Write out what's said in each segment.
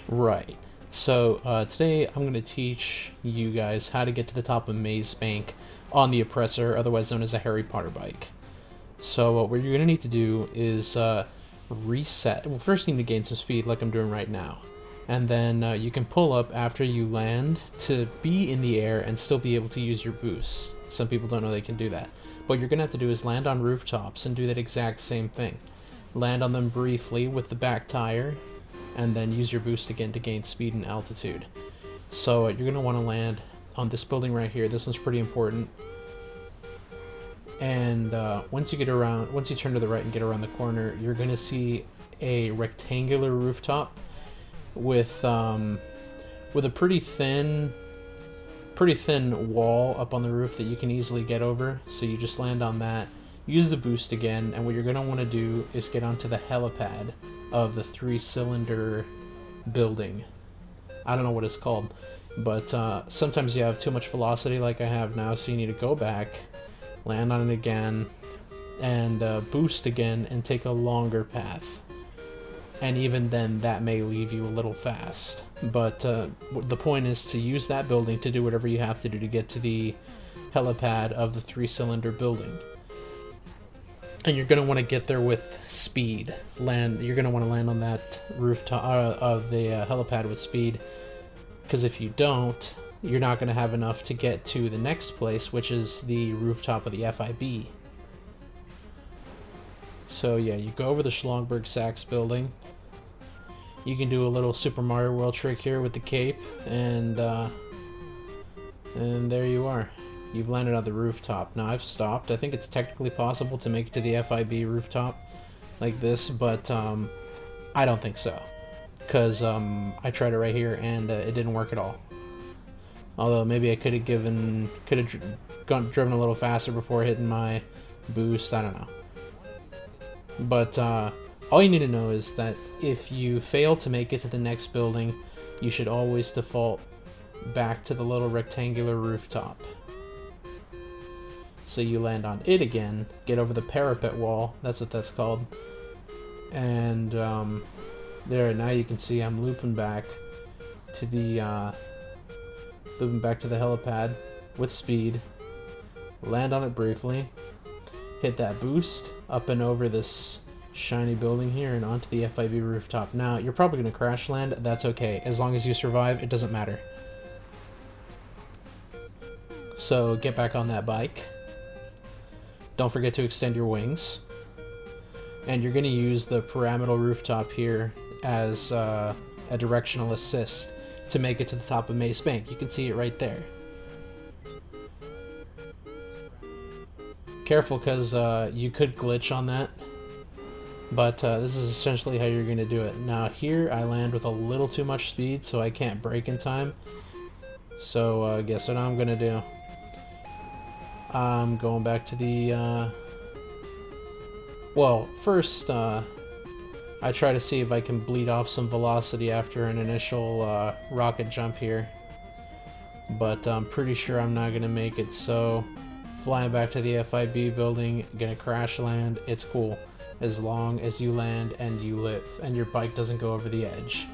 Right. So today I'm going to teach you guys how to get to the top of Maze Bank on the Oppressor, otherwise known as a Harry Potter bike. So what you're going to need to do is reset. Well, first you need to gain some speed like I'm doing right now. And then you can pull up after you land to be in the air and still be able to use your boost. Some people don't know they can do that. What you're going to have to do is land on rooftops and do that exact same thing. Land on them briefly with the back tire, and then use your boost again to gain speed and altitude. So you're going to want to land on this building right here. This one's pretty important. And once you turn to the right and get around the corner, you're going to see a rectangular rooftop with a pretty thin wall up on the roof that you can easily get over. So you just land on that, use the boost again, and what you're going to want to do is get onto the helipad of the 3-cylinder building. I don't know what it's called, but sometimes you have too much velocity like I have now, so you need to go back, land on it again, and boost again and take a longer path. And even then, that may leave you a little fast. But the point is to use that building to do whatever you have to do to get to the helipad of the 3-cylinder building. And you're going to want to get there with speed. You're going to want to land on that rooftop of the helipad with speed. Because if you don't, you're not going to have enough to get to the next place, which is the rooftop of the FIB. So yeah, you go over the Schlongberg Sachs building. You can do a little Super Mario World trick here with the cape, and there you are. You've landed on the rooftop. Now I've stopped. I think it's technically possible to make it to the FIB rooftop like this, but I don't think so. Because I tried it right here and it didn't work at all. Although maybe I could have driven a little faster before hitting my boost. I don't know. But all you need to know is that if you fail to make it to the next building, you should always default back to the little rectangular rooftop. So you land on it again, get over the parapet wall, that's what that's called. And there, now you can see I'm looping back to the helipad with speed. Land on it briefly, hit that boost up and over this shiny building here and onto the FIB rooftop. Now you're probably going to crash land. That's okay, as long as you survive, it doesn't matter. So get back on that bike. Don't forget to extend your wings. And you're going to use the pyramidal rooftop here as a directional assist to make it to the top of Maze Bank. You can see it right there. Careful, because you could glitch on that. But this is essentially how you're going to do it. Now here I land with a little too much speed, so I can't brake in time. So guess what I'm going to do? I'm going back to the, well, first, I try to see if I can bleed off some velocity after an initial rocket jump here. But I'm pretty sure I'm not going to make it, so flying back to the FIB building, gonna crash land, it's cool. As long as you land and you live, and your bike doesn't go over the edge.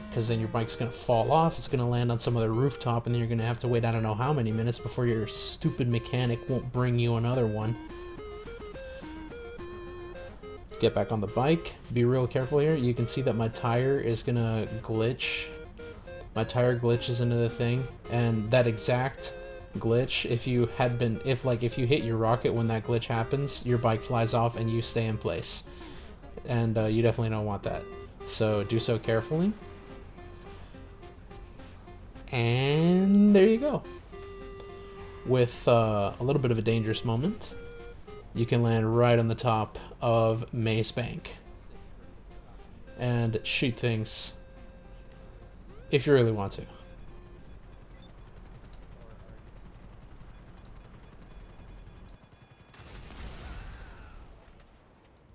Because then your bike's going to fall off, it's going to land on some other rooftop, and then you're going to have to wait I don't know how many minutes before your stupid mechanic won't bring you another one. Get back on the bike, be real careful here. You can see that my tire is going to glitch. My tire glitches into the thing, and that exact glitch, if you hit your rocket when that glitch happens, your bike flies off and you stay in place. And you definitely don't want that. So do so carefully. And there you go. With a little bit of a dangerous moment, you can land right on the top of Maze Bank and shoot things if you really want to.